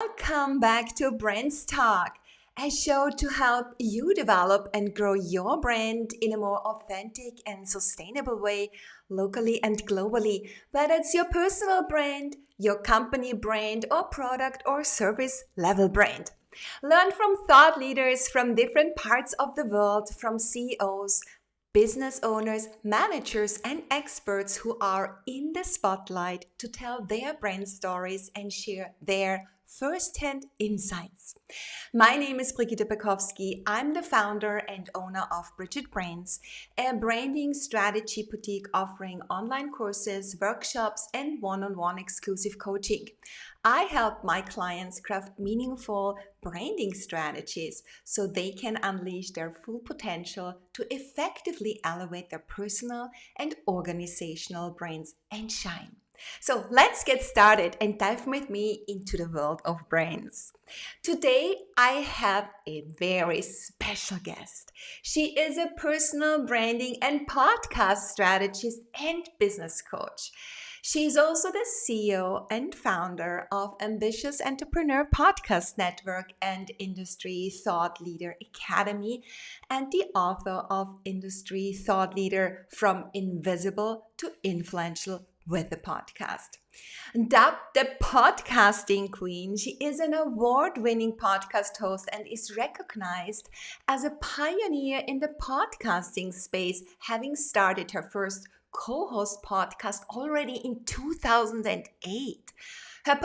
Welcome back to BrandsTalk, a show to help you develop and grow your brand in a more authentic and sustainable way, locally and globally. Whether it's your personal brand, your company brand, or product or service level brand. Learn from thought leaders from different parts of the world, from CEOs, business owners, managers, and experts who are in the spotlight to tell their brand stories and share their first-hand insights. My name is Brigitte Bojkowszky. I'm the founder and owner of Brigitte Brands, a branding strategy boutique offering online courses, workshops, and one-on-one exclusive coaching. I help my clients craft meaningful branding strategies so they can unleash their full potential to effectively elevate their personal and organizational brands and shine. So let's get started and dive with me into the world of brands. Today, I have a very special guest. She is a personal branding and podcast strategist and business coach. She's also the CEO and founder of Ambitious Entrepreneur Podcast Network and Industry Thought Leader Academy, and the author of Industry Thought Leader from Invisible to Influential with the podcast. Dubbed the podcasting queen, she is an award-winning podcast host and is recognized as a pioneer in the podcasting space, having started her first co-host podcast already in 2008. Her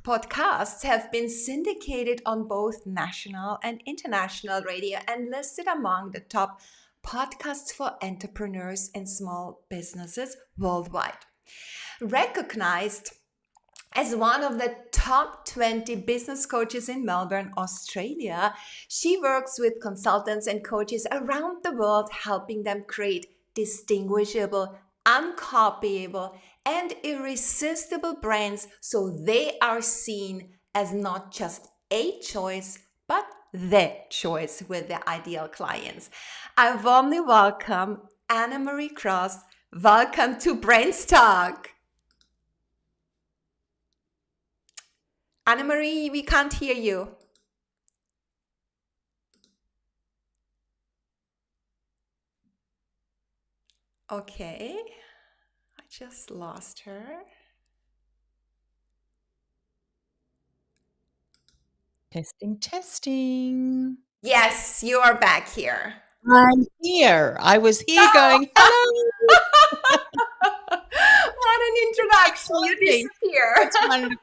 podcasts have been syndicated on both national and international radio and listed among the top podcasts for entrepreneurs and small businesses worldwide. Recognized as one of the top 20 business coaches in Melbourne, Australia, she works with consultants and coaches around the world, helping them create distinguishable, uncopiable, and irresistible brands so they are seen as not just a choice, but the choice with their ideal clients. I warmly welcome Annemarie Cross. Welcome to BrandsTalk. Annemarie, we can't hear you. Okay, I just lost her. Testing. Yes, you are back here. I'm here. I was here going, hello. What an introduction. You disappear. That's wonderful.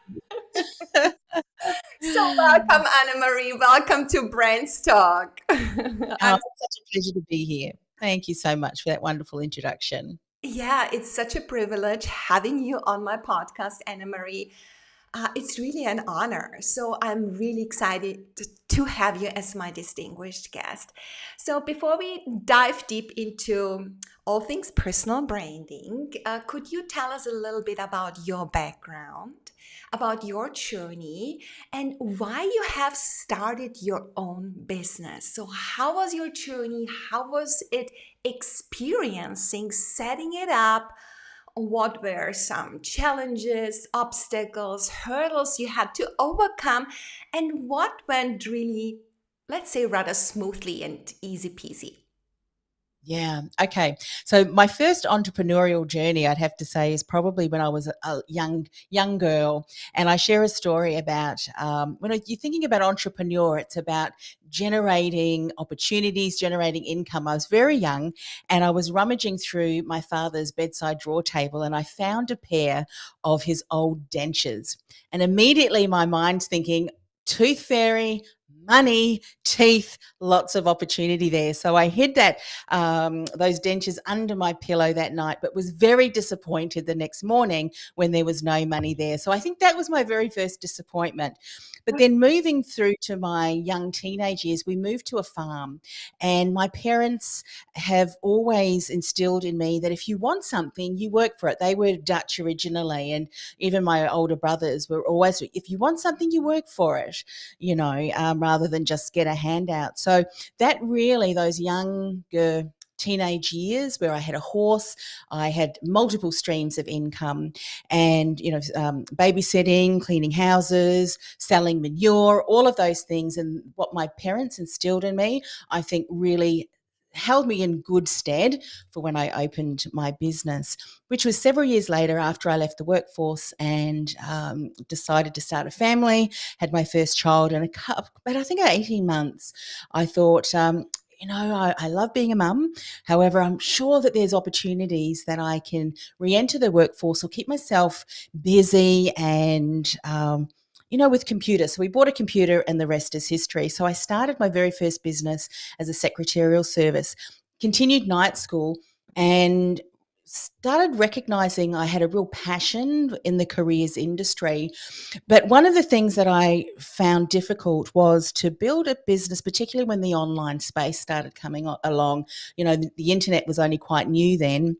So welcome, Annemarie. Welcome to BrandsTalk. It's such a pleasure to be here. Thank you so much for that wonderful introduction. Yeah, it's such a privilege having you on my podcast, Annemarie. It's really an honor. So I'm really excited to have you as my distinguished guest. So before we dive deep into all things personal branding, could you tell us a little bit about your background, about your journey, and why you have started your own business? So how was your journey? How was it experiencing setting it up? What were some challenges, obstacles, hurdles you had to overcome, and what went really, let's say, rather smoothly and easy peasy? Yeah. Okay. So my first entrepreneurial journey, I'd have to say, is probably when I was a young girl, and I share a story about when you're thinking about entrepreneur, it's about generating opportunities, generating income. I was very young, and I was rummaging through my father's bedside drawer table, and I found a pair of his old dentures, and immediately my mind's thinking, tooth fairy. Money, teeth, lots of opportunity there. So I hid those dentures under my pillow that night, but was very disappointed the next morning when there was no money there. So I think that was my very first disappointment. But then moving through to my young teenage years, we moved to a farm, and my parents have always instilled in me that if you want something, you work for it. They were Dutch originally, and even my older brothers were always, if you want something, you work for it, rather than just get a handout. So that really, those younger teenage years where I had a horse, I had multiple streams of income, and babysitting, cleaning houses, selling manure, all of those things, and what my parents instilled in me, I think really held me in good stead for when I opened my business, which was several years later after I left the workforce and decided to start a family, had my first child, and about I think 18 months, I thought, I love being a mum. However, I'm sure that there's opportunities that I can re-enter the workforce or keep myself busy and with computers. So we bought a computer and the rest is history. So I started my very first business as a secretarial service, continued night school, and started recognizing I had a real passion in the careers industry. But one of the things that I found difficult was to build a business, particularly when the online space started coming along. The internet was only quite new then,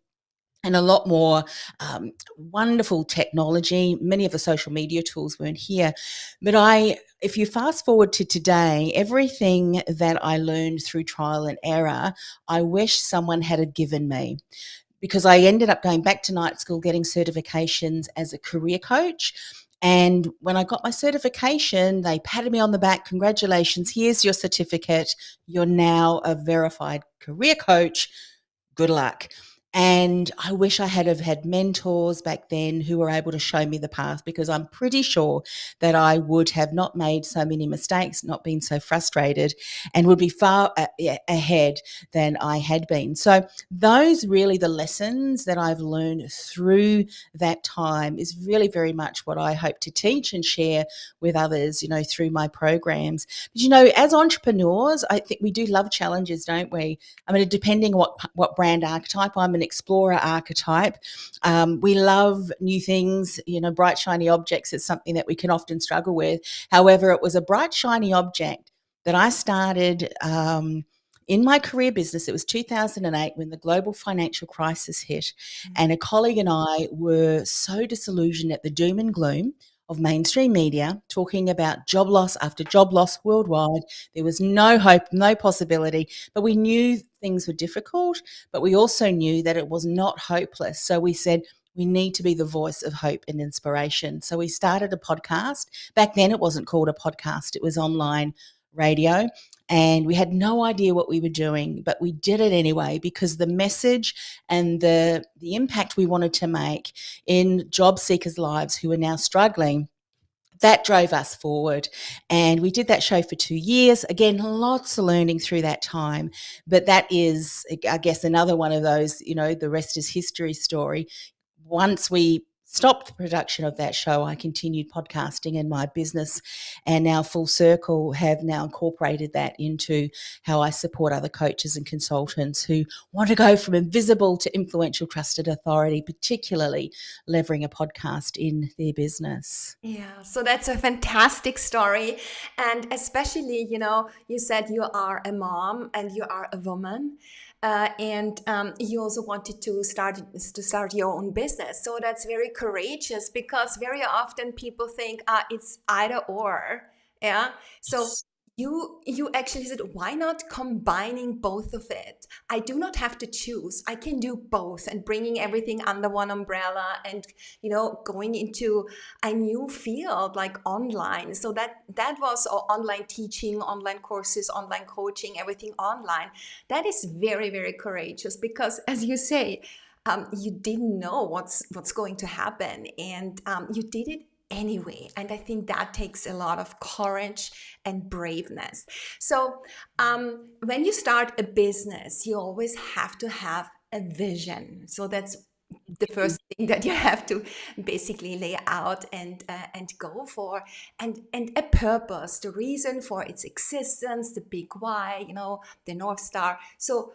and a lot more wonderful technology. Many of the social media tools weren't here. But if you fast forward to today, everything that I learned through trial and error, I wish someone had given me, because I ended up going back to night school, getting certifications as a career coach. And when I got my certification, they patted me on the back. Congratulations, here's your certificate. You're now a verified career coach. Good luck. And I wish I had have had mentors back then who were able to show me the path, because I'm pretty sure that I would have not made so many mistakes, not been so frustrated, and would be far ahead than I had been. So those really the lessons that I've learned through that time is really very much what I hope to teach and share with others, through my programs. But, as entrepreneurs, I think we do love challenges, don't we? I mean, depending on what brand archetype, I'm an explorer archetype. We love new things, bright, shiny objects is something that we can often struggle with. However, it was a bright, shiny object that I started in my career business. It was 2008 when the global financial crisis hit, and a colleague and I were so disillusioned at the doom and gloom of mainstream media talking about job loss after job loss worldwide. There was no hope, no possibility, but we knew things were difficult, but we also knew that it was not hopeless. So we said, we need to be the voice of hope and inspiration. So we started a podcast. Back then it wasn't called a podcast, it was online radio. And we had no idea what we were doing, but we did it anyway, because the message and the impact we wanted to make in job seekers' lives who are now struggling, that drove us forward. And we did that show for 2 years. Again, lots of learning through that time. But that is, I guess, another one of those, the rest is history story. Once we stopped the production of that show, I continued podcasting in my business, and now full circle have now incorporated that into how I support other coaches and consultants who want to go from invisible to influential, trusted authority, particularly leveraging a podcast in their business. Yeah, so that's a fantastic story. And especially, you said you are a mom and you are a woman. And you also wanted to start your own business. So that's very courageous, because very often people think it's either or. Yeah. So you actually said, why not combining both of it? I do not have to choose. I can do both, and bringing everything under one umbrella, and going into a new field like online. So that was online teaching, online courses, online coaching, everything online. That is very, very courageous, because, as you say, you didn't know what's going to happen, and you did it anyway. And I think that takes a lot of courage and braveness. So when you start a business, you always have to have a vision. So that's the first thing that you have to basically lay out and go for, and a purpose, the reason for its existence, the big why, the North Star. So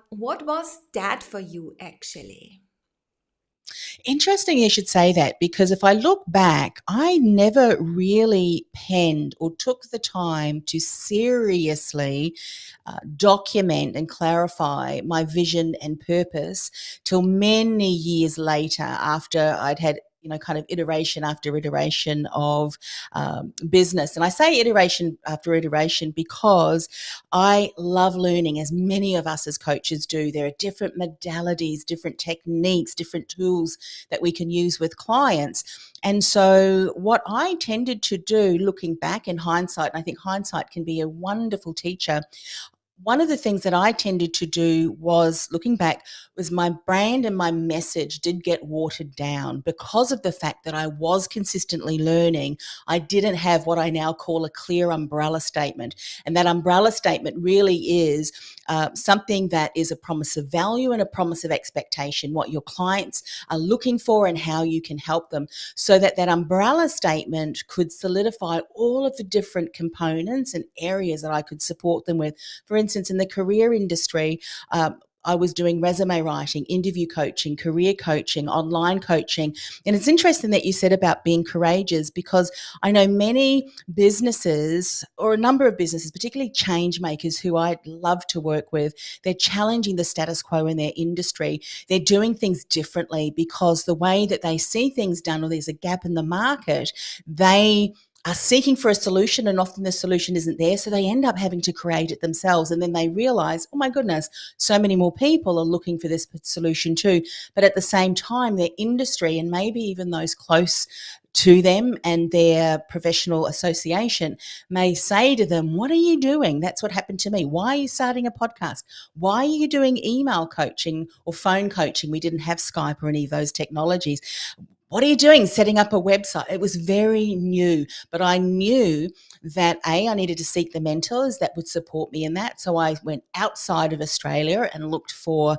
what was that for you actually? Interesting you should say that, because if I look back, I never really penned or took the time to seriously document and clarify my vision and purpose till many years later, after I'd had kind of iteration after iteration of business. And I say iteration after iteration because I love learning, as many of us as coaches do. There are different modalities, different techniques, different tools that we can use with clients. And so what I tended to do, looking back in hindsight, and I think hindsight can be a wonderful teacher, one of the things that I tended to do was, looking back, was my brand and my message did get watered down because of the fact that I was consistently learning. I didn't have what I now call a clear umbrella statement. And that umbrella statement really is something that is a promise of value and a promise of expectation, what your clients are looking for and how you can help them, so that that umbrella statement could solidify all of the different components and areas that I could support them with. For instance, in the career industry, I was doing resume writing, interview coaching, career coaching, online coaching. And it's interesting that you said about being courageous, because I know many businesses, or a number of businesses, particularly change makers who I love to work with, they're challenging the status quo in their industry. They're doing things differently because the way that they see things done, or there's a gap in the market, they are seeking for a solution, and often the solution isn't there. So they end up having to create it themselves. And then they realize, oh my goodness, so many more people are looking for this solution too. But at the same time, their industry, and maybe even those close to them and their professional association, may say to them, what are you doing? That's what happened to me. Why are you starting a podcast? Why are you doing email coaching or phone coaching? We didn't have Skype or any of those technologies. What are you doing setting up a website? It was very new, but I knew that I needed to seek the mentors that would support me in that. So I went outside of Australia and looked for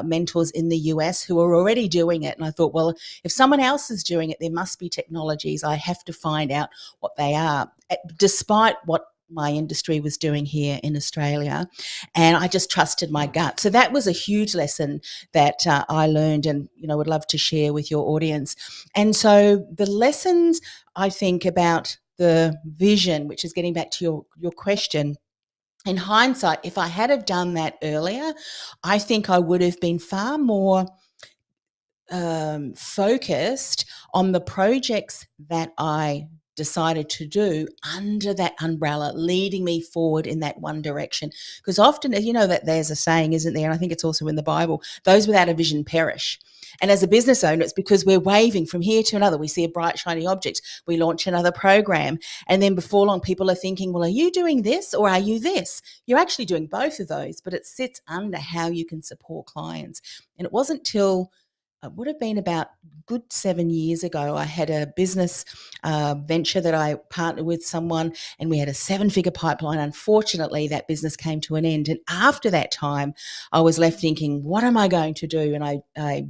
mentors in the US who were already doing it. And I thought, well, if someone else is doing it, there must be technologies. I have to find out what they are, despite what my industry was doing here in Australia. And I just trusted my gut. So that was a huge lesson that I learned, and, would love to share with your audience. And so the lessons, I think, about the vision, which is getting back to your question, in hindsight, if I had have done that earlier, I think I would have been far more focused on the projects that I decided to do under that umbrella, leading me forward in that one direction. Because often, that there's a saying, isn't there? And I think it's also in the Bible, those without a vision perish. And as a business owner, it's because we're waving from here to another. We see a bright, shiny object. We launch another program. And then before long, people are thinking, well, are you doing this or are you this? You're actually doing both of those, but it sits under how you can support clients. And it wasn't till it would have been about good 7 years ago, I had a business venture that I partnered with someone, and we had a 7-figure pipeline. Unfortunately, that business came to an end. And after that time, I was left thinking, what am I going to do? And I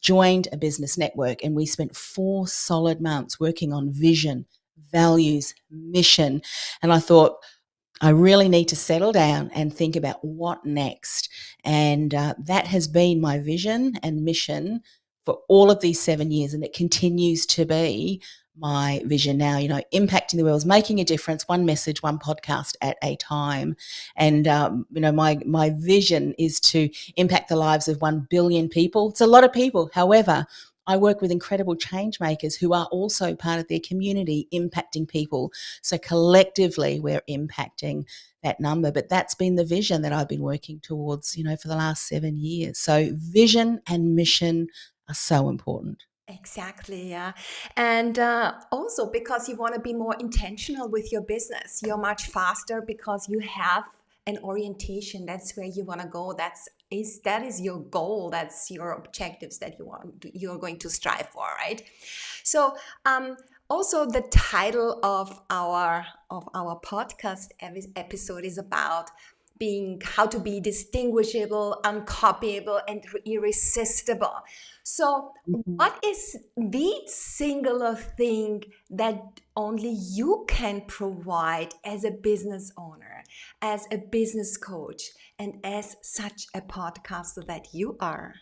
joined a business network, and we spent 4 solid months working on vision, values, mission. And I thought, I really need to settle down and think about what next. And that has been my vision and mission for all of these 7 years. And it continues to be my vision now, impacting the world, making a difference, one message, one podcast at a time. And, my vision is to impact the lives of 1 billion people. It's a lot of people. However, I work with incredible change makers who are also part of their community, impacting people. So collectively, we're impacting that number. But that's been the vision that I've been working towards, for the last 7 years. So vision and mission are so important. Exactly, yeah. And also because you want to be more intentional with your business, you're much faster because you have an orientation. That's where you want to go. That is your goal. That's your objectives that you're going to strive for, right? So also the title of our podcast episode is about how to be distinguishable, uncopiable, and irresistible. So, what is the singular thing that only you can provide as a business owner, as a business coach, and as such a podcaster that you are?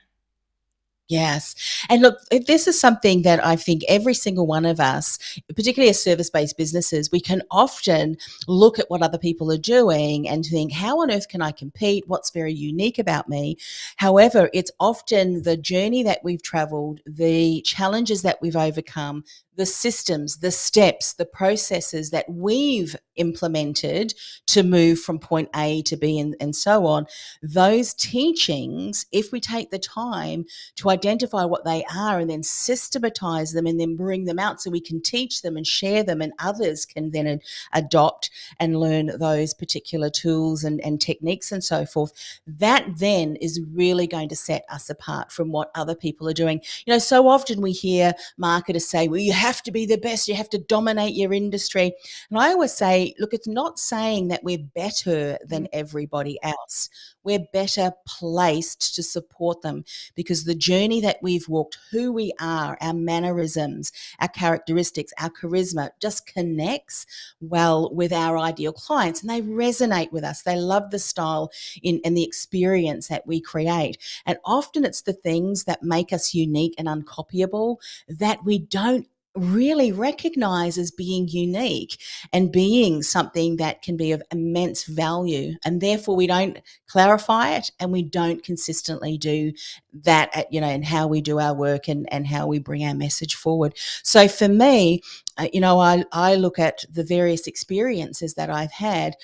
Yes. And look, if this is something that I think every single one of us, particularly as service based businesses, we can often look at what other people are doing and think, how on earth can I compete? What's very unique about me? However, it's often the journey that we've traveled, the challenges that we've overcome, the systems, the steps, the processes that we've implemented to move from point A to B and so on. Those teachings, if we take the time to identify what they are and then systematize them and then bring them out so we can teach them and share them and others can then adopt and learn those particular tools and techniques and so forth, that then is really going to set us apart from what other people are doing. So often we hear marketers say, well, you have to be the best, you have to dominate your industry. And I always say, look, it's not saying that we're better than everybody else. We're better placed to support them because the journey that we've walked, who we are, our mannerisms, our characteristics, our charisma just connects well with our ideal clients and they resonate with us. They love the style and the experience that we create. And often it's the things that make us unique and uncopyable that we don't really recognize as being unique and being something that can be of immense value. And therefore we don't clarify it and we don't consistently do that in how we do our work and how we bring our message forward. So for me, I look at the various experiences that I've had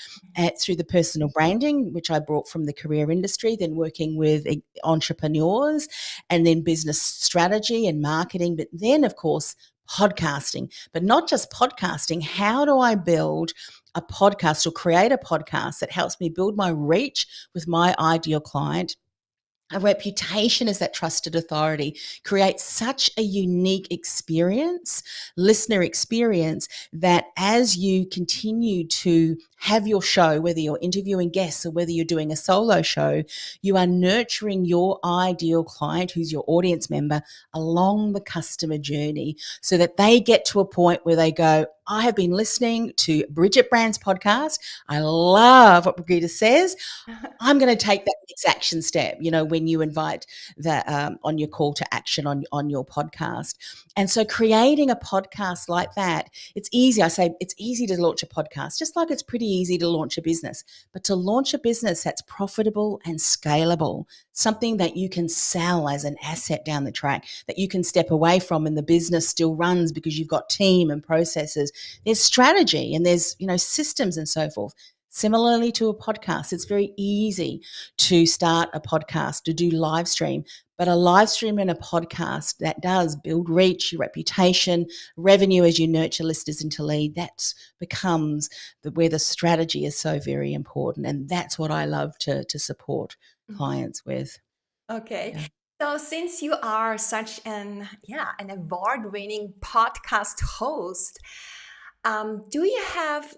through the personal branding, which I brought from the career industry, then working with entrepreneurs and then business strategy and marketing, but then of course podcasting, but not just podcasting. How do I build a podcast or create a podcast that helps me build my reach with my ideal client? A reputation as that trusted authority creates such a unique experience, listener experience, that as you continue to have your show, whether you're interviewing guests or whether you're doing a solo show, you are nurturing your ideal client, who's your audience member, along the customer journey so that they get to a point where they go, I have been listening to Brigitte Brand's podcast. I love what Brigitte says. I'm going to take that next action step, when you invite that on your call to action on your podcast. And so creating a podcast like that, it's easy. I say it's easy to launch a podcast, just like it's pretty easy to launch a business. But to launch a business that's profitable and scalable, something that you can sell as an asset down the track, that you can step away from and the business still runs because you've got team and processes. There's strategy and there's, systems and so forth. Similarly to a podcast, it's very easy to start a podcast, to do live stream, but a live stream and a podcast that does build reach, your reputation, revenue as you nurture listeners into lead, that becomes where the strategy is so very important. And that's what I love to support clients with. Okay. Yeah. So since you are such an award-winning podcast host, do you have,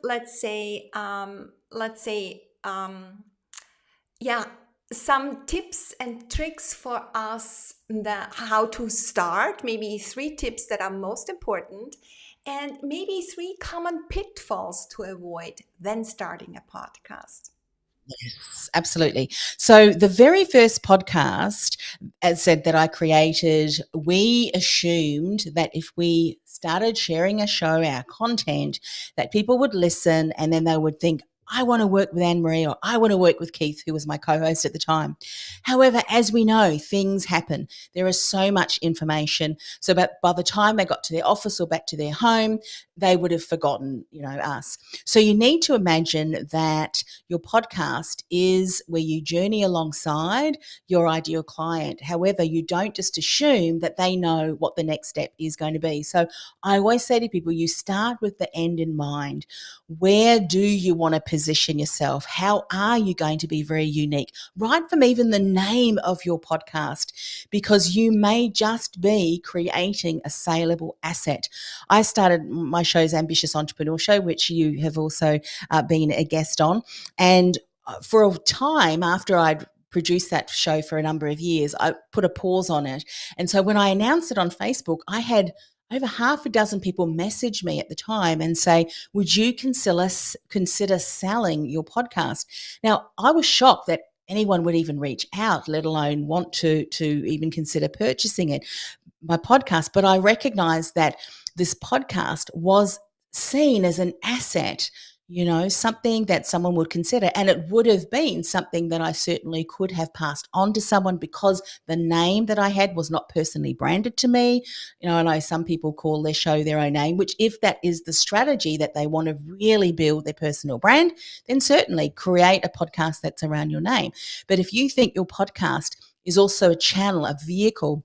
some tips and tricks for us that how to start? Maybe 3 tips that are most important, and maybe 3 common pitfalls to avoid when starting a podcast. Yes, absolutely. So the very first podcast, as said, that I created, we assumed that if we started sharing a show, our content, that people would listen and then they would think, I want to work with Annemarie or I want to work with Keith, who was my co-host at the time. However, as we know, things happen. There is so much information. So by the time they got to their office or back to their home, they would have forgotten, us. So you need to imagine that your podcast is where you journey alongside your ideal client. However, you don't just assume that they know what the next step is going to be. So I always say to people, you start with the end in mind. Where do you want to position yourself? How are you going to be very unique? Right from even the name of your podcast, because you may just be creating a saleable asset. I started my show's Ambitious Entrepreneur Show, which you have also been a guest on. And for a time after I'd produced that show for a number of years, I put a pause on it. And so when I announced it on Facebook, I had over half a dozen people message me at the time and say, would you consider selling your podcast? Now, I was shocked that anyone would even reach out, let alone want to even consider purchasing it, my podcast. But I recognized that this podcast was seen as an asset, something that someone would consider. And it would have been something that I certainly could have passed on to someone because the name that I had was not personally branded to me. I know some people call their show their own name, which, if that is the strategy that they want to really build their personal brand, then certainly create a podcast that's around your name. But if you think your podcast is also a channel, a vehicle,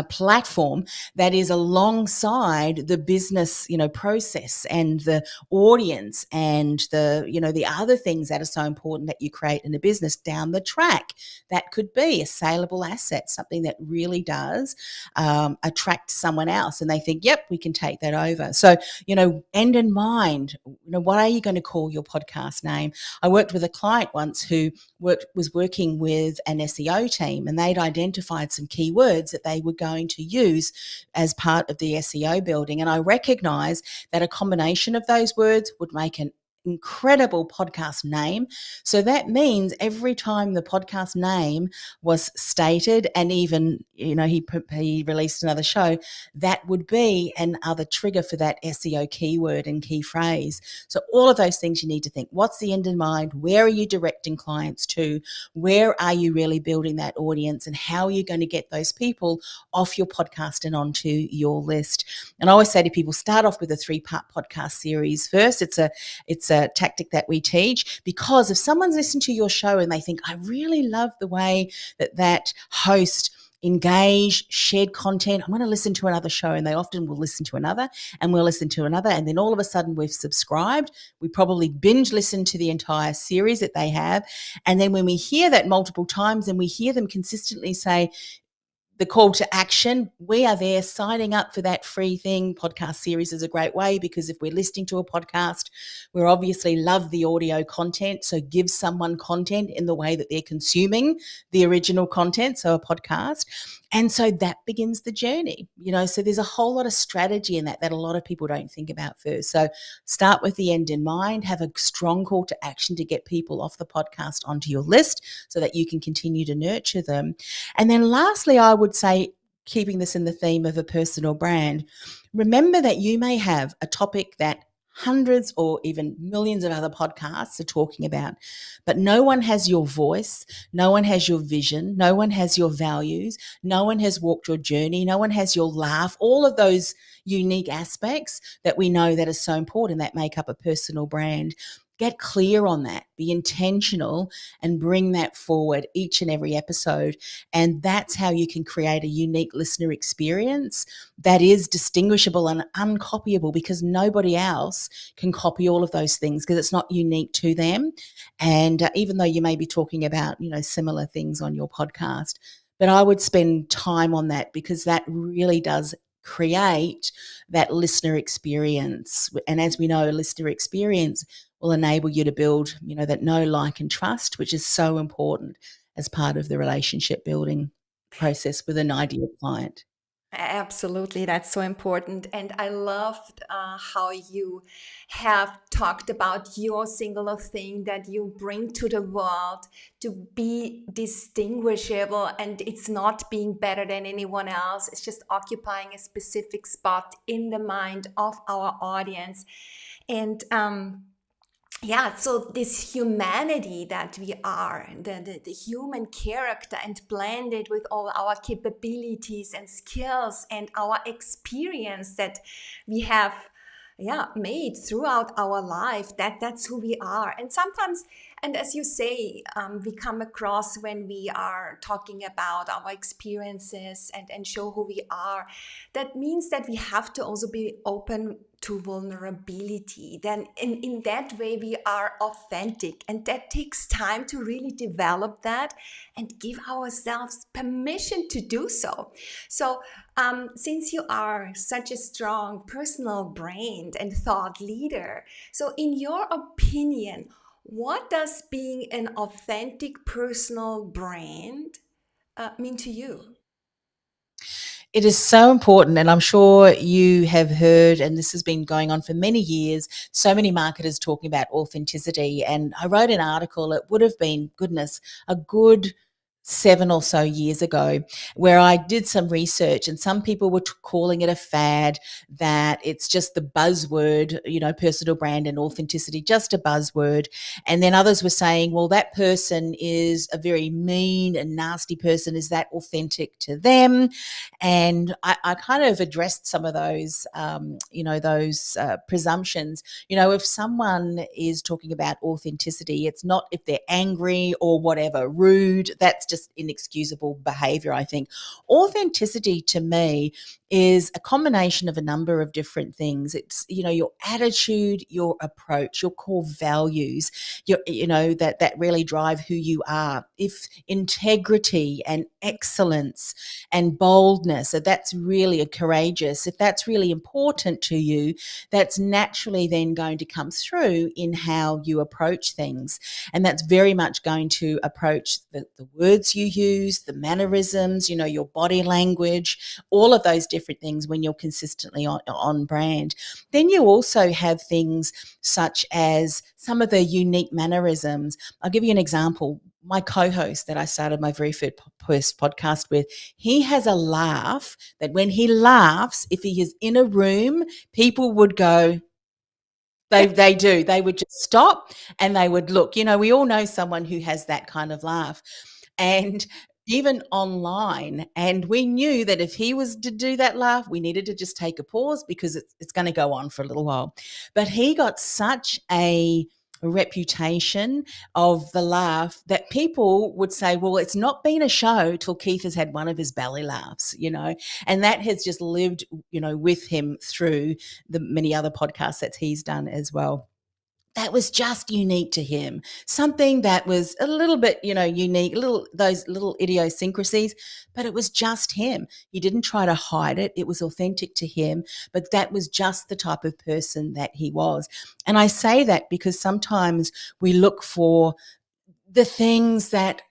platform that is alongside the business, process and the audience and the other things that are so important that you create in a business down the track, that could be a saleable asset, something that really does attract someone else and they think, yep, we can take that over. So, end in mind, what are you going to call your podcast name? I worked with a client once who was working with an SEO team, and they'd identified some keywords that they were going to use as part of the SEO building. And I recognized that a combination of those words would make an incredible podcast name. So that means every time the podcast name was stated, and even he released another show, that would be another trigger for that SEO keyword and key phrase. So all of those things you need to think. What's the end in mind? Where are you directing clients to? Where are you really building that audience? And how are you going to get those people off your podcast and onto your list? And I always say to people, start off with a 3-part podcast series first. It's a tactic that we teach, because if someone's listened to your show and they think, I really love the way that host engaged, shared content, I'm going to listen to another show, and they often will listen to another, and we'll listen to another, and then all of a sudden we've subscribed. We probably binge listen to the entire series that they have, and then when we hear that multiple times and we hear them consistently say the call to action, we are there signing up for that free thing. Podcast series is a great way, because if we're listening to a podcast, we obviously love the audio content. So give someone content in the way that they're consuming the original content, so a podcast. And so that begins the journey, so there's a whole lot of strategy in that a lot of people don't think about first. So start with the end in mind, have a strong call to action to get people off the podcast onto your list so that you can continue to nurture them. And then lastly, I would say, keeping this in the theme of a personal brand, remember that you may have a topic that hundreds or even millions of other podcasts are talking about, but no one has your voice, no one has your vision, no one has your values, no one has walked your journey, no one has your laugh, all of those unique aspects that we know that are so important that make up a personal brand. Get clear on that, be intentional, and bring that forward each and every episode. And that's how you can create a unique listener experience that is distinguishable and uncopyable, because nobody else can copy all of those things, because it's not unique to them. And even though you may be talking about, similar things on your podcast, but I would spend time on that, because that really does create that listener experience. And as we know, a listener experience will enable you to build, that know, like, and trust, which is so important as part of the relationship building process with an ideal client. Absolutely, that's so important. And I loved how you have talked about your singular thing that you bring to the world to be distinguishable. And it's not being better than anyone else, it's just occupying a specific spot in the mind of our audience. And yeah, so this humanity that we are, the human character, and blended with all our capabilities and skills and our experience that we have made throughout our life, that's who we are. And sometimes, and as you say, we come across, when we are talking about our experiences and show who we are, that means that we have to also be open to vulnerability. Then in that way we are authentic, and that takes time to really develop that and give ourselves permission to do so. So since you are such a strong personal brand and thought leader, so in your opinion, what does being an authentic personal brand mean to you? It is so important, and I'm sure you have heard, and this has been going on for many years, so many marketers talking about authenticity. And I wrote an article, it would have been, goodness, a good 7 or so years ago, where I did some research, and some people were calling it a fad, that it's just the buzzword, personal brand and authenticity, just a buzzword. And then others were saying, well, that person is a very mean and nasty person. Is that authentic to them? And I kind of addressed some of those, those presumptions. If someone is talking about authenticity, it's not if they're angry or whatever, rude. That's just inexcusable behavior, I think. Authenticity to me is a combination of a number of different things. It's, your attitude, your approach, your core values, that really drive who you are. If integrity and excellence and boldness, so that's really courageous, if that's really important to you, that's naturally then going to come through in how you approach things. And that's very much going to approach the words you use, the mannerisms, your body language, all of those different things when you're consistently on brand. Then you also have things such as some of the unique mannerisms. I'll give you an example. My co-host that I started my very first podcast with, he has a laugh that when he laughs, if he is in a room, people would go, they do. They would just stop and they would look. We all know someone who has that kind of laugh. And even online, and we knew that if he was to do that laugh, we needed to just take a pause because it's going to go on for a little while. But he got such a reputation of the laugh that people would say, well, it's not been a show till Keith has had one of his belly laughs, and that has just lived, with him through the many other podcasts that he's done as well. That was just unique to him. Something that was a little bit, unique, those little idiosyncrasies, but it was just him. He didn't try to hide it. It was authentic to him, but that was just the type of person that he was. And I say that because sometimes we look for the things that,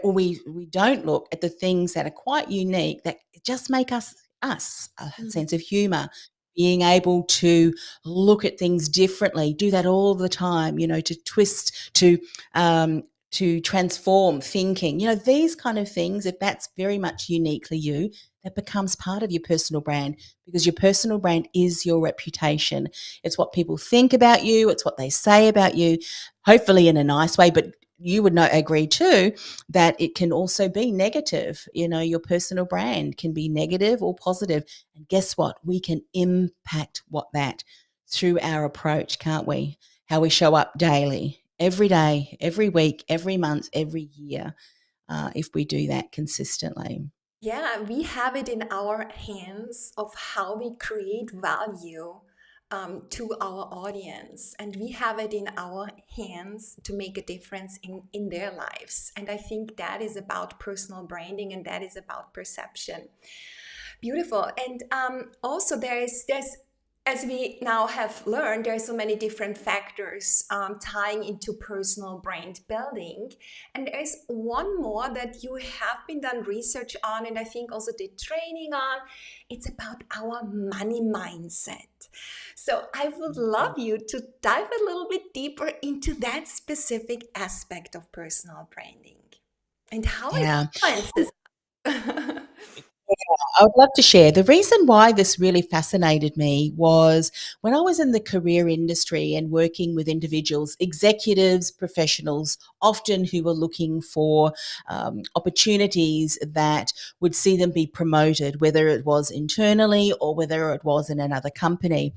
or we don't look at the things that are quite unique that just make us a sense of humor, being able to look at things differently, do that all the time, to twist, to transform thinking, these kind of things. If that's very much uniquely you, that becomes part of your personal brand, because your personal brand is your reputation. It's what people think about you. It's what they say about you, hopefully in a nice way, but you would agree too that it can also be negative. Your personal brand can be negative or positive. And guess what? We can impact that through our approach, can't we? How we show up daily, every day, every week, every month, every year, if we do that consistently. Yeah, we have it in our hands of how we create value to our audience, and we have it in our hands to make a difference in their lives. And I think that is about personal branding, and that is about perception. Beautiful. And also there's as we now have learned, there are so many different factors tying into personal brand building. And there's one more that you have been done research on, and I think also did training on. It's about our money mindset. So I would love you to dive a little bit deeper into that specific aspect of personal branding and how it Yeah. influences. I would love to share. The reason why this really fascinated me was when I was in the career industry and working with individuals, executives, professionals, often who were looking for opportunities that would see them be promoted, whether it was internally or whether it was in another company.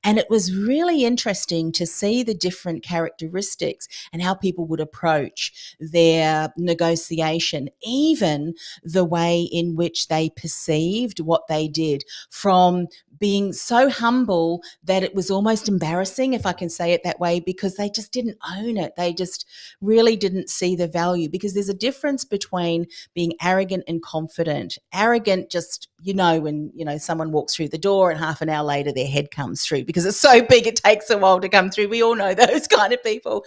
And it was really interesting to see the different characteristics and how people would approach their negotiation, even the way in which they perceived what they did, from being so humble that it was almost embarrassing, if I can say it that way, because they just didn't own it. They just really didn't see the value, because there's a difference between being arrogant and confident. Arrogant, just, when, someone walks through the door and half an hour later their head comes through because it's so big it takes a while to come through. We all know those kind of people.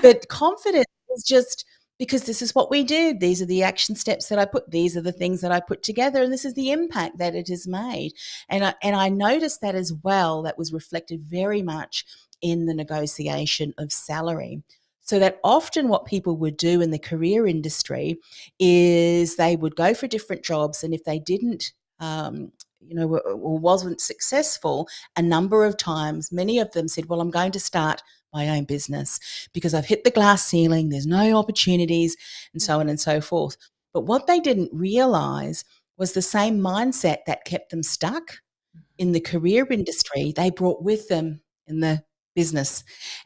But confidence is just because this is what we did. These are the action steps that I put. These are the things that I put together, and this is the impact that it has made. And I noticed that as well. That was reflected very much in the negotiation of salary. So that often what people would do in the career industry is they would go for different jobs, and if they didn't, or wasn't successful, a number of times, many of them said, "Well, I'm going to start my own business because I've hit the glass ceiling, there's no opportunities," and so on and so forth. But what they didn't realize was the same mindset that kept them stuck in the career industry, they brought with them in the business.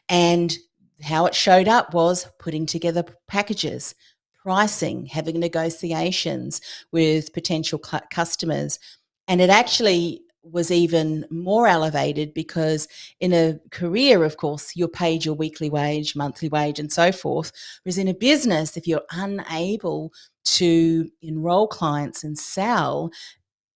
And how it showed up was putting together packages, pricing, having negotiations with potential customers. And it actually was even more elevated because in a career, of course, you're paid your weekly wage, monthly wage, and so forth. Whereas in a business, if you're unable to enroll clients and sell,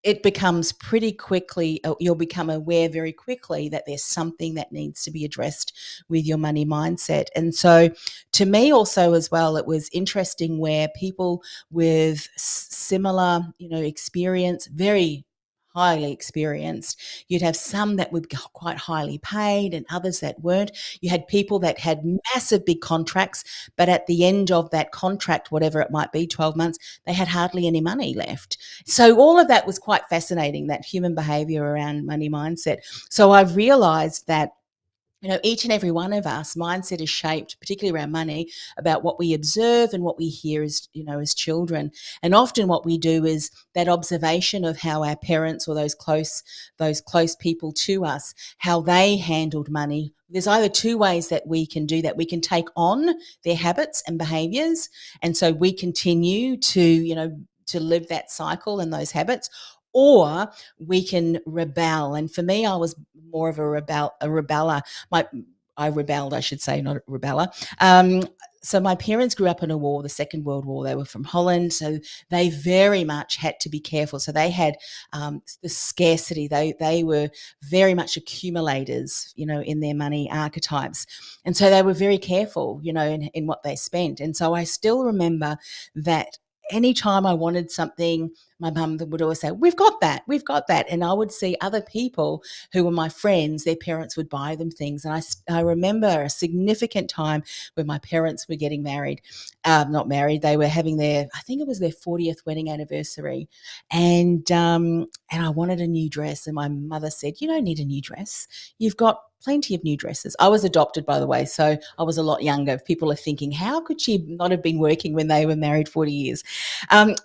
it becomes pretty quickly, you'll become aware very quickly that there's something that needs to be addressed with your money mindset. And so to me also as well, it was interesting where people with similar, experience, very highly experienced, you'd have some that were quite highly paid and others that weren't. You had people that had massive big contracts, but at the end of that contract, whatever it might be, 12 months, they had hardly any money left. So all of that was quite fascinating, that human behavior around money mindset. So I've realized that each and every one of us mindset is shaped, particularly around money, about what we observe and what we hear as children. And often what we do is that observation of how our parents or those close people to us, how they handled money. There's either two ways that we can do that. We can take on their habits and behaviors, and so we continue to live that cycle and those habits, or we can rebel. And for me, I was more of a rebeller. I rebelled, I should say, not a rebeller. So my parents grew up in a war, the Second World War. They were from Holland, so they very much had to be careful. So they had the scarcity. They were very much accumulators, in their money archetypes, and so they were very careful, in what they spent. And so I still remember that anytime I wanted something, my mum would always say, we've got that. And I would see other people who were my friends, their parents would buy them things. And I remember a significant time when my parents were getting married, not married, they were having I think it was their 40th wedding anniversary. And I wanted a new dress. And my mother said, you don't need a new dress. You've got plenty of new dresses. I was adopted, by the way, so I was a lot younger. People are thinking, how could she not have been working when they were married 40 years?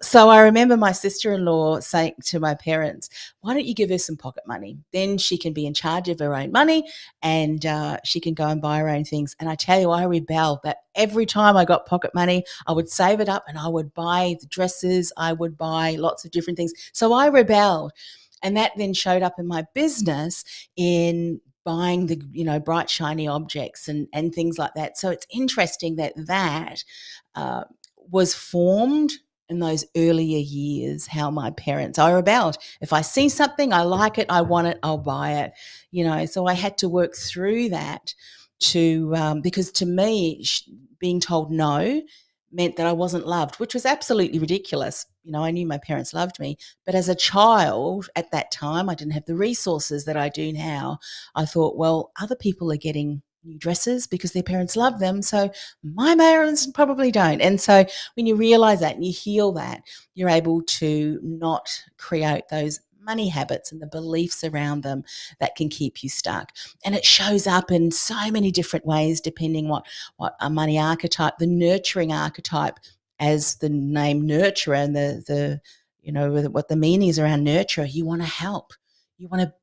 So I remember my sister-in-law saying to my parents, why don't you give her some pocket money? Then she can be in charge of her own money and she can go and buy her own things. And I tell you, I rebelled that every time I got pocket money, I would save it up and I would buy the dresses. I would buy lots of different things. So I rebelled. And that then showed up in my business in buying the bright shiny objects and things like that. So it's interesting that was formed in those earlier years. How I rebelled. If I see something, I like it, I want it, I'll buy it. So I had to work through that because to me, being told no meant that I wasn't loved, which was absolutely ridiculous. I knew my parents loved me, but as a child at that time, I didn't have the resources that I do now. I thought, well, other people are getting new dresses because their parents love them, so my parents probably don't. And so when you realize that and you heal that, you're able to not create those money habits and the beliefs around them that can keep you stuck. And it shows up in so many different ways, depending what a money archetype, the nurturing archetype, as the name nurturer and the what the meaning is around nurturer. You want to help. You want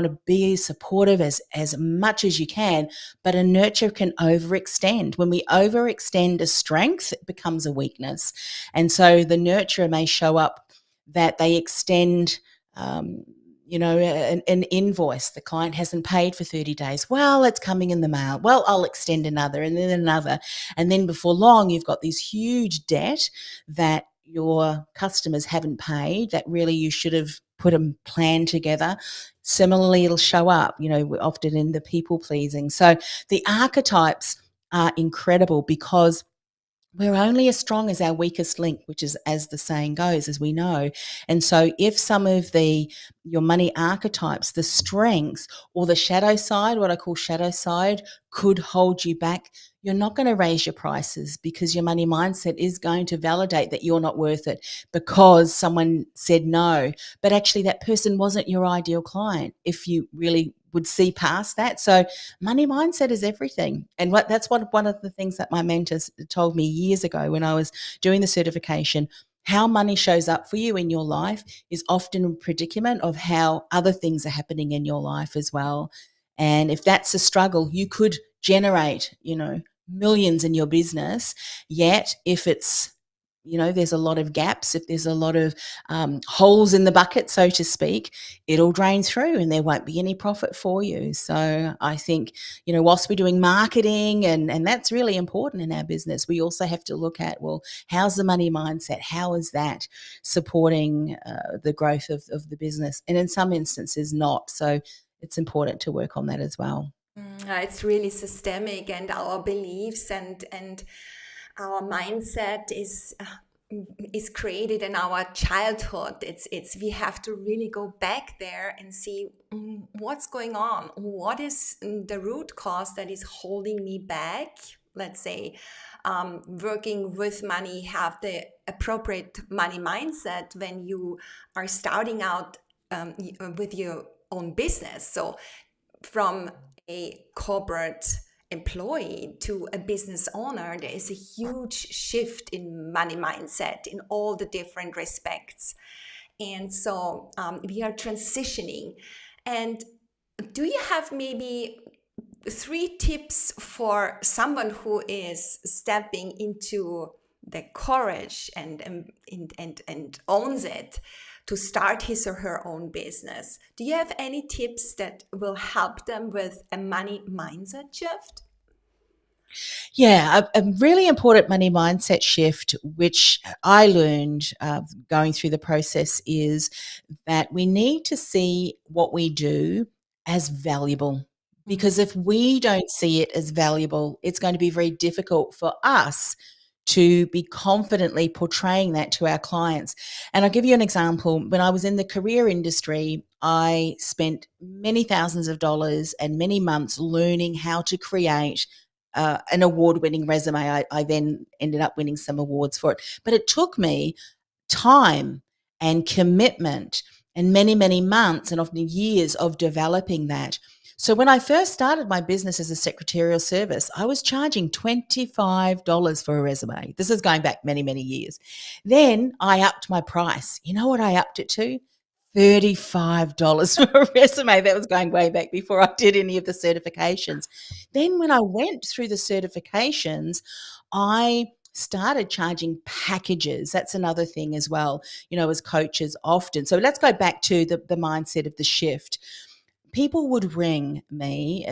to be supportive as much as you can, but a nurture can overextend. When we overextend a strength, it becomes a weakness. And so the nurturer may show up that they extend an invoice. The client hasn't paid for 30 days. Well, it's coming in the mail. Well, I'll extend another and then another. And then before long, you've got this huge debt that your customers haven't paid that really you should have put a plan together. Similarly, it'll show up, often in the people pleasing. So the archetypes are incredible because we're only as strong as our weakest link, which is, as the saying goes, as we know. And so if some of your money archetypes, the strengths or the shadow side, what I call shadow side, could hold you back, you're not going to raise your prices, because your money mindset is going to validate that you're not worth it because someone said no. But actually that person wasn't your ideal client, if you really would see past that. So money mindset is everything. And that's one of the things that my mentors told me years ago when I was doing the certification. How money shows up for you in your life is often a predicament of how other things are happening in your life as well. And if that's a struggle, you could generate, millions in your business. Yet if it's, there's a lot of gaps, if there's a lot of holes in the bucket, so to speak, it'll drain through and there won't be any profit for you. So I think, whilst we're doing marketing, and that's really important in our business, we also have to look at, well, how's the money mindset? How is that supporting the growth of the business? And in some instances, not. So it's important to work on that as well. It's really systemic, and our beliefs and our mindset is created in our childhood. It's we have to really go back there and see what's going on. What is the root cause that is holding me back? Let's say working with money, have the appropriate money mindset when you are starting out with your own business. So from a corporate employee to a business owner, there is a huge shift in money mindset in all the different respects. And so we are transitioning. And do you have maybe 3 tips for someone who is stepping into the courage and owns it, to start his or her own business? Do you have any tips that will help them with a money mindset shift? Yeah, a really important money mindset shift, which I learned going through the process, is that we need to see what we do as valuable. Because if we don't see it as valuable, it's going to be very difficult for us to be confidently portraying that to our clients. And I'll give you an example. When I was in the career industry, I spent many thousands of dollars and many months learning how to create an award-winning resume. I then ended up winning some awards for it. But it took me time and commitment and many, many months and often years of developing that. So when I first started my business as a secretarial service, I was charging $25 for a resume. This is going back many, many years. Then I upped my price. You know what I upped it to? $35 for a resume. That was going way back before I did any of the certifications. Then when I went through the certifications, I started charging packages. That's another thing as well, as coaches often. So let's go back to the mindset of the shift. People would ring me,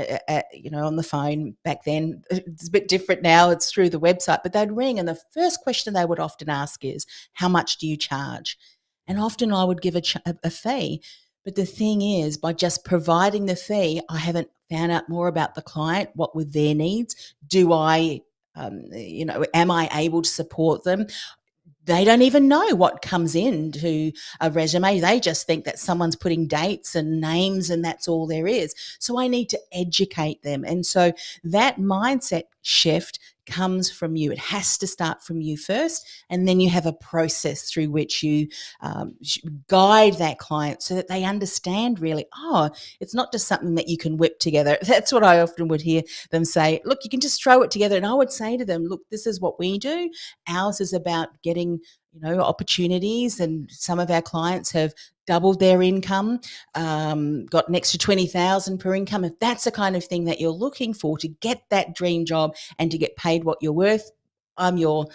on the phone back then. It's a bit different now. It's through the website, but they'd ring, and the first question they would often ask is, how much do you charge? And often I would give a fee. But the thing is, by just providing the fee, I haven't found out more about the client. What were their needs? Do I, am I able to support them? They don't even know what comes into a resume. They just think that someone's putting dates and names and that's all there is. So I need to educate them. And so that mindset shift comes from you. It has to start from you first, and then you have a process through which you guide that client so that they understand really, it's not just something that you can whip together. That's what I often would hear them say. Look, you can just throw it together. And I would say to them, look, this is what we do. Ours is about getting opportunities, and some of our clients have doubled their income, got an extra 20,000 per income. If that's the kind of thing that you're looking for to get that dream job and to get paid what you're worth, I'm your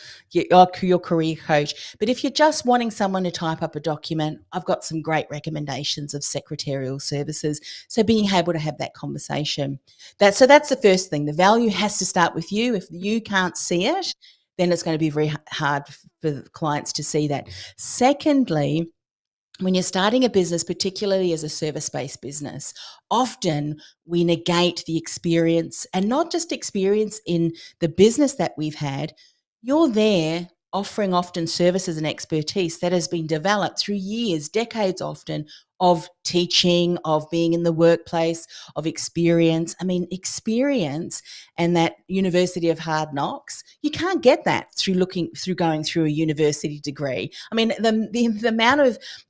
career coach. But if you're just wanting someone to type up a document, I've got some great recommendations of secretarial services. So being able to have that conversation. That's the first thing. The value has to start with you. If you can't see it, then it's going to be very hard for clients to see that. Secondly, when you're starting a business, particularly as a service-based business, often we negate the experience, and not just experience in the business that we've had. you're there offering often services and expertise that has been developed through years, decades often, of teaching, of being in the workplace, of experience. I mean, experience and that university of hard knocks, you can't get that through going through a university degree. I mean, the amount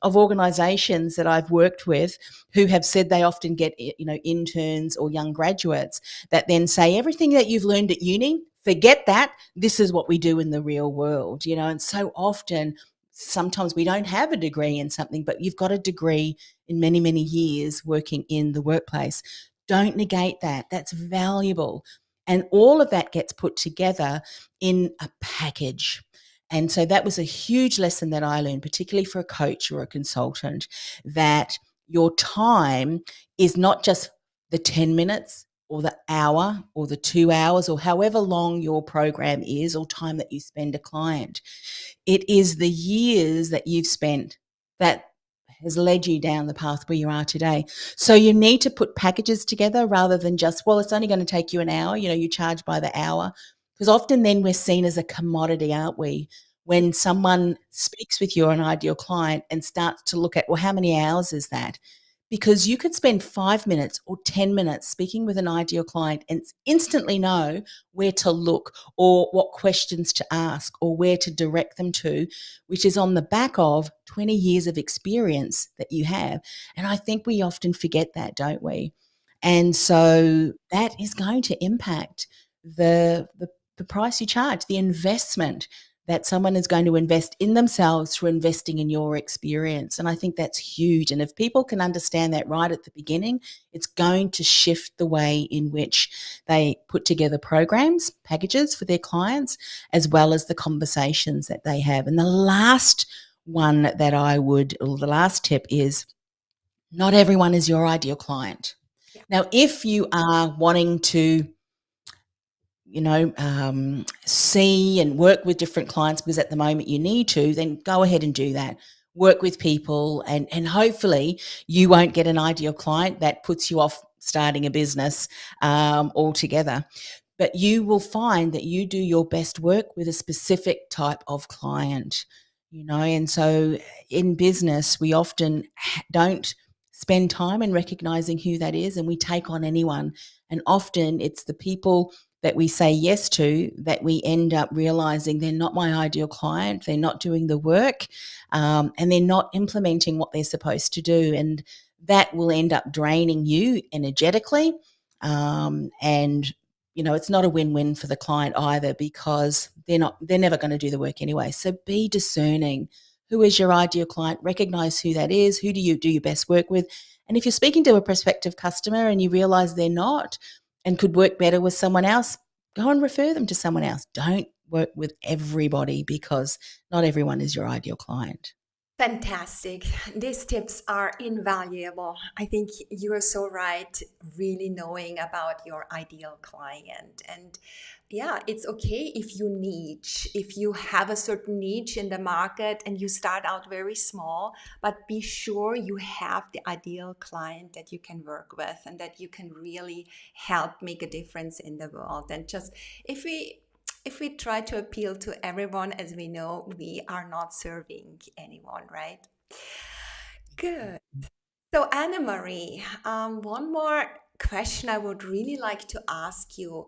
of organizations that I've worked with who have said they often get, interns or young graduates that then say everything that you've learned at uni, forget that, this is what we do in the real world, and so often sometimes we don't have a degree in something, but you've got a degree in many, many years working in the workplace. Don't negate that. That's valuable. And all of that gets put together in a package. And so that was a huge lesson that I learned, particularly for a coach or a consultant, that your time is not just the 10 minutes or the hour or the 2 hours or however long your program is or time that you spend a client. It is the years that you've spent that has led you down the path where you are today. So you need to put packages together rather than just, well, it's only going to take you an hour, you charge by the hour. Because often then we're seen as a commodity, aren't we? When someone speaks with you, an ideal client, and starts to look at, well, how many hours is that? Because you could spend 5 minutes or 10 minutes speaking with an ideal client and instantly know where to look or what questions to ask or where to direct them to, which is on the back of 20 years of experience that you have. And I think we often forget that, don't we? And so that is going to impact the price you charge, the investment that someone is going to invest in themselves through investing in your experience. And I think that's huge. And if people can understand that right at the beginning, it's going to shift the way in which they put together programs, packages for their clients, as well as the conversations that they have. And the last the last tip is not everyone is your ideal client. Yeah. Now, if you are wanting to see and work with different clients because at the moment you need to, then go ahead and do that. Work with people and hopefully you won't get an ideal client that puts you off starting a business altogether. But you will find that you do your best work with a specific type of client, and so in business, we often don't spend time in recognizing who that is and we take on anyone. And often it's the people that we say yes to that we end up realizing they're not my ideal client, they're not doing the work, and they're not implementing what they're supposed to do. And that will end up draining you energetically. And it's not a win-win for the client either because they're never going to do the work anyway. So be discerning. Who is your ideal client? Recognize who that is. Who do you do your best work with? And if you're speaking to a prospective customer and you realize they're not and could work better with someone else, go and refer them to someone else. Don't work with everybody because not everyone is your ideal client. Fantastic. These tips are invaluable. I think you are so right, really knowing about your ideal client. And yeah, it's okay if you niche, if you have a certain niche in the market and you start out very small, but be sure you have the ideal client that you can work with and that you can really help make a difference in the world. And just if we try to appeal to everyone, as we know, we are not serving anyone, right? Good. So, Annemarie, one more question I would really like to ask you.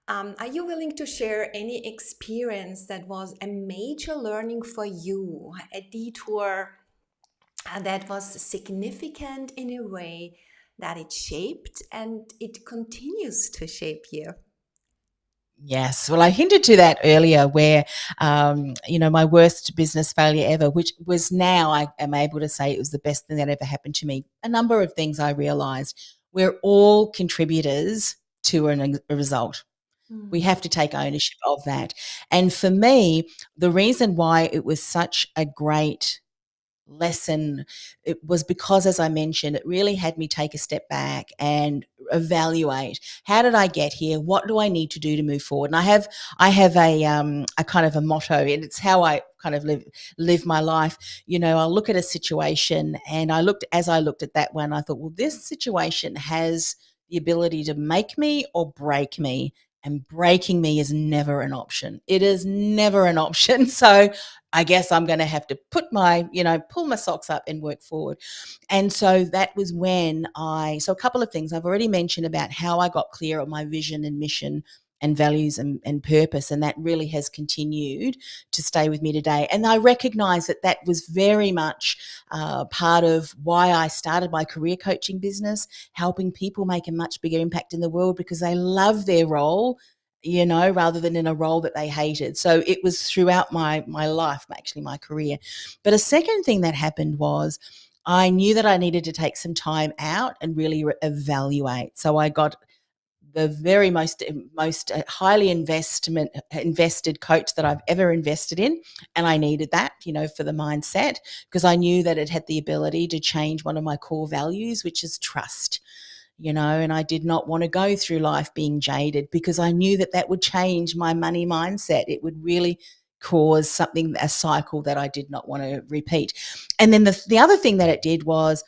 Are you willing to share any experience that was a major learning for you, a detour that was significant in a way that it shaped and it continues to shape you? Yes. Well, I hinted to that earlier where, my worst business failure ever, which was now I am able to say it was the best thing that ever happened to me. A number of things I realized. We're all contributors to a result. We Mm. have to take ownership of that. And for me, the reason why it was such a great lesson, it was because, as I mentioned, it really had me take a step back and evaluate, how did I get here, what do I need to do to move forward. And I have a kind of a motto, and it's how I kind of live my life. I'll look at a situation, and as I looked at that one, I thought, well, this situation has the ability to make me or break me, and breaking me is never an option. It is never an option. So I guess I'm going to have to pull my socks up and work forward. And so that was when so a couple of things I've already mentioned about how I got clear on my vision and mission and values and purpose. And that really has continued to stay with me today. And I recognize that that was very much part of why I started my career coaching business, helping people make a much bigger impact in the world because they love their role, rather than in a role that they hated. So it was throughout my life, actually my career. But a second thing that happened was I knew that I needed to take some time out and really evaluate. So I got the very most highly invested coach that I've ever invested in, and I needed that, for the mindset, because I knew that it had the ability to change one of my core values, which is trust. And I did not want to go through life being jaded because I knew that that would change my money mindset. It would really cause a cycle that I did not want to repeat. And then the other thing that it did was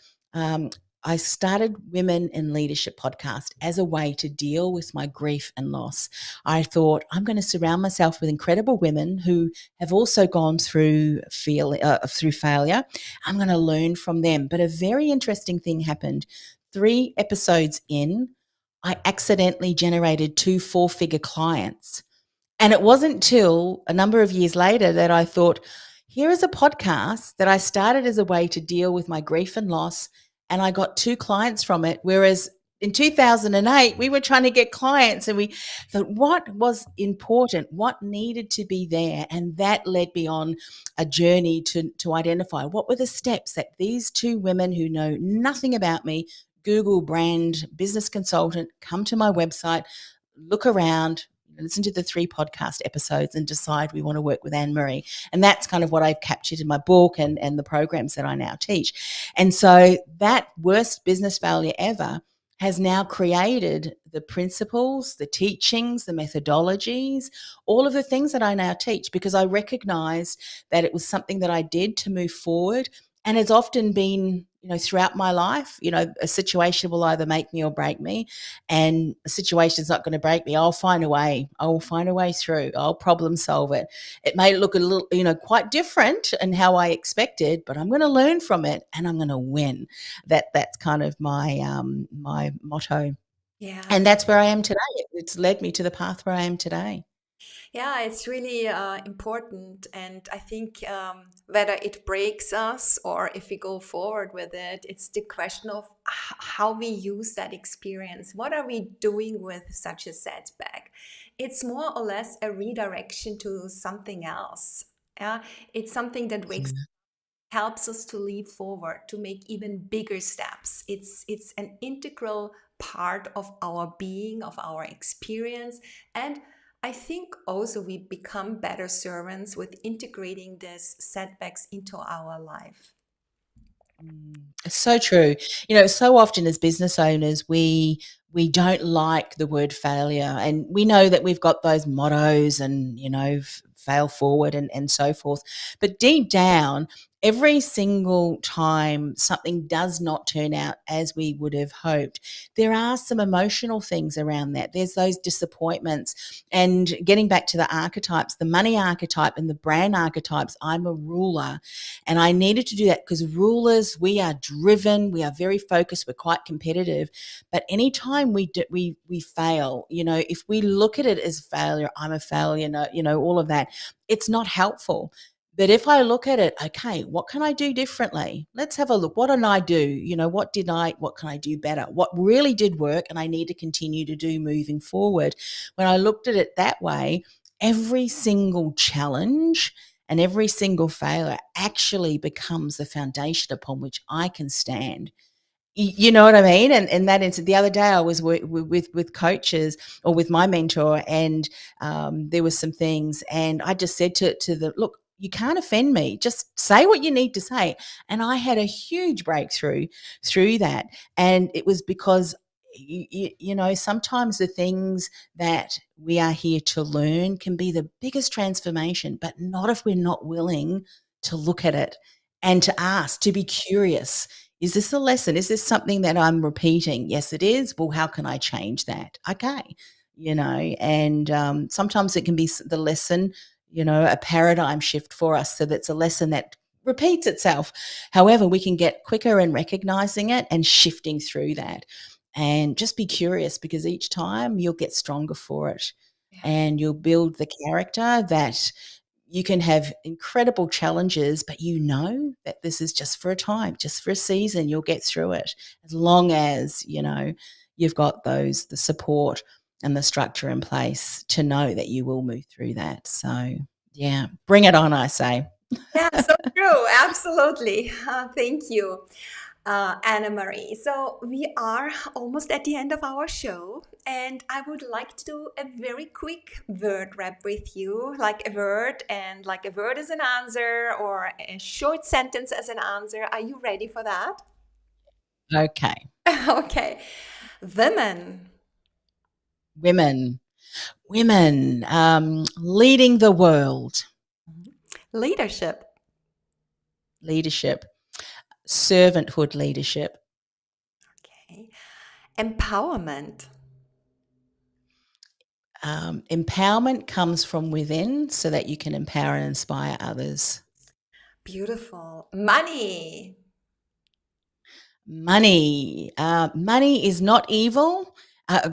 I started Women in Leadership podcast as a way to deal with my grief and loss. I thought I'm going to surround myself with incredible women who have also gone through failure. I'm going to learn from them. But a very interesting thing happened. 3 episodes in, I accidentally generated 2 4-figure clients. And it wasn't till a number of years later that I thought, here is a podcast that I started as a way to deal with my grief and loss, and I got 2 clients from it. Whereas in 2008, we were trying to get clients, and we thought, what was important? What needed to be there? And that led me on a journey to identify what were the steps that these 2 women who know nothing about me, Google brand business consultant, come to my website, look around, listen to the 3 podcast episodes and decide we want to work with Annemarie. And that's kind of what I've captured in my book and the programs that I now teach. And so that worst business failure ever has now created the principles, the teachings, the methodologies, all of the things that I now teach, because I recognized that it was something that I did to move forward. And it's often been, throughout my life, a situation will either make me or break me, and a situation is not going to break me. I'll find a way. I will find a way through. I'll problem solve it. It may look a little, quite different in how I expected, but I'm going to learn from it and I'm going to win. That's kind of my my motto. Yeah. And that's where I am today. It's led me to the path where I am today. Yeah, it's really important. And I think whether it breaks us or if we go forward with it, it's the question of how we use that experience. What are we doing with such a setback? It's more or less a redirection to something else. Yeah, it's something that helps us to leap forward, to make even bigger steps. It's an integral part of our being, of our experience. And I think also we become better servants with integrating these setbacks into our life. It's so true. So often as business owners, we don't like the word failure, and we know that we've got those mottos and fail forward and so forth. But deep down, every single time something does not turn out as we would have hoped, there are some emotional things around that. There's those disappointments. And getting back to the archetypes, the money archetype and the brand archetypes, I'm a ruler. And I needed to do that because rulers, we are driven, we are very focused, we're quite competitive. But anytime we fail, if we look at it as failure, I'm a failure, all of that, it's not helpful. But if I look at it, okay, what can I do differently? Let's have a look. What did I do? What can I do better? What really did work and I need to continue to do moving forward? When I looked at it that way, every single challenge and every single failure actually becomes the foundation upon which I can stand. You know what I mean? And that is, the other day I was with coaches or with my mentor, and there was some things, and I just said to them, look, you can't offend me. Just say what you need to say. And I had a huge breakthrough through that. And it was because, sometimes the things that we are here to learn can be the biggest transformation, but not if we're not willing to look at it and to ask, to be curious. Is this a lesson? Is this something that I'm repeating? Yes, it is. Well, how can I change that? Okay. and sometimes it can be the lesson, a paradigm shift for us. So that's a lesson that repeats itself. However, we can get quicker in recognizing it and shifting through that. And just be curious, because each time you'll get stronger for it, Yes. and you'll build the character that you can have incredible challenges, but that this is just for a time, just for a season. You'll get through it, as long as you've got the support and the structure in place to know that you will move through that. So yeah, bring it on, I say. Yeah, so true. Absolutely. Thank you, Annemarie. So we are almost at the end of our show, and I would like to do a very quick word wrap with you, like a word and like a word as an answer or a short sentence as an answer. Are you ready for that? Okay. Okay. Women. Women. Leading the world. Leadership. Leadership. Servanthood leadership. Okay. Empowerment. Empowerment comes from within, so that you can empower and inspire others. Beautiful. Money. Money. Money is not evil.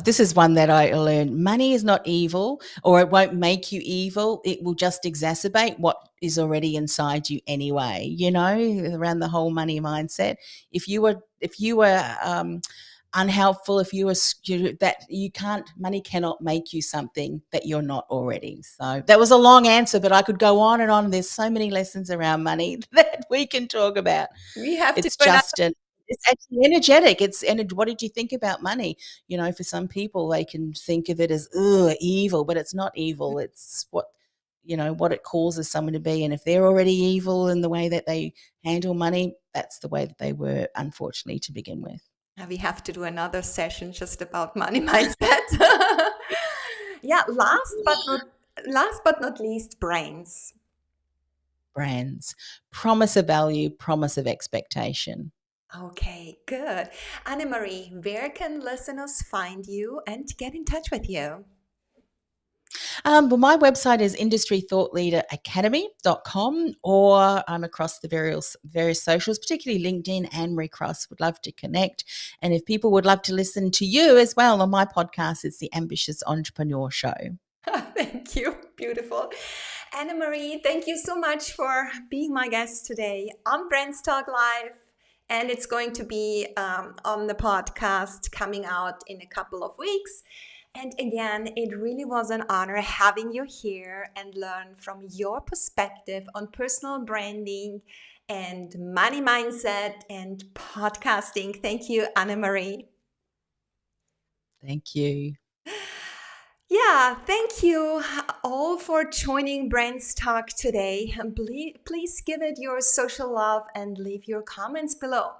This is one that I learned. Money is not evil, or it won't make you evil. It will just exacerbate what is already inside you anyway. Around the whole money mindset. If you were unhelpful, if you were that you can't, money cannot make you something that you're not already. So that was a long answer, but I could go on and on. There's so many lessons around money that we can talk about. We have to It's do another. just it's actually energetic. What did you think about money? For some people, they can think of it as evil, but it's not evil. It's what it causes someone to be. And if they're already evil in the way that they handle money, that's the way that they were, unfortunately, to begin with. We have to do another session just about money mindset. Yeah, last but not least, brains. Brands. Promise of value, promise of expectation. Okay, good. Annemarie, where can listeners find you and get in touch with you? Well, my website is industrythoughtleaderacademy.com, or I'm across the various socials, particularly LinkedIn. Annemarie Cross. Would love to connect. And if people would love to listen to you as well on my podcast, it's the Ambitious Entrepreneur Show. Thank you. Beautiful. Annemarie, thank you so much for being my guest today on BrandsTalk Live. And it's going to be on the podcast coming out in a couple of weeks. And again, it really was an honor having you here and learn from your perspective on personal branding and money mindset and podcasting. Thank you, Annemarie. Thank you. Yeah, thank you all for joining BrandsTalk today. Please give it your social love and leave your comments below.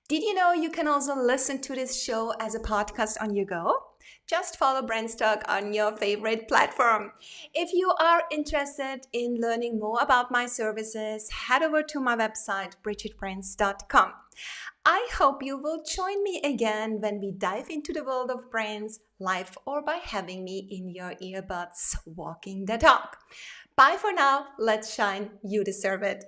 Did you know you can also listen to this show as a podcast on your go? Just follow BrandsTalk on your favorite platform. If you are interested in learning more about my services, head over to my website, brigittebrands.com. I hope you will join me again when we dive into the world of brands, live or by having me in your earbuds walking the talk. Bye for now. Let's shine. You deserve it.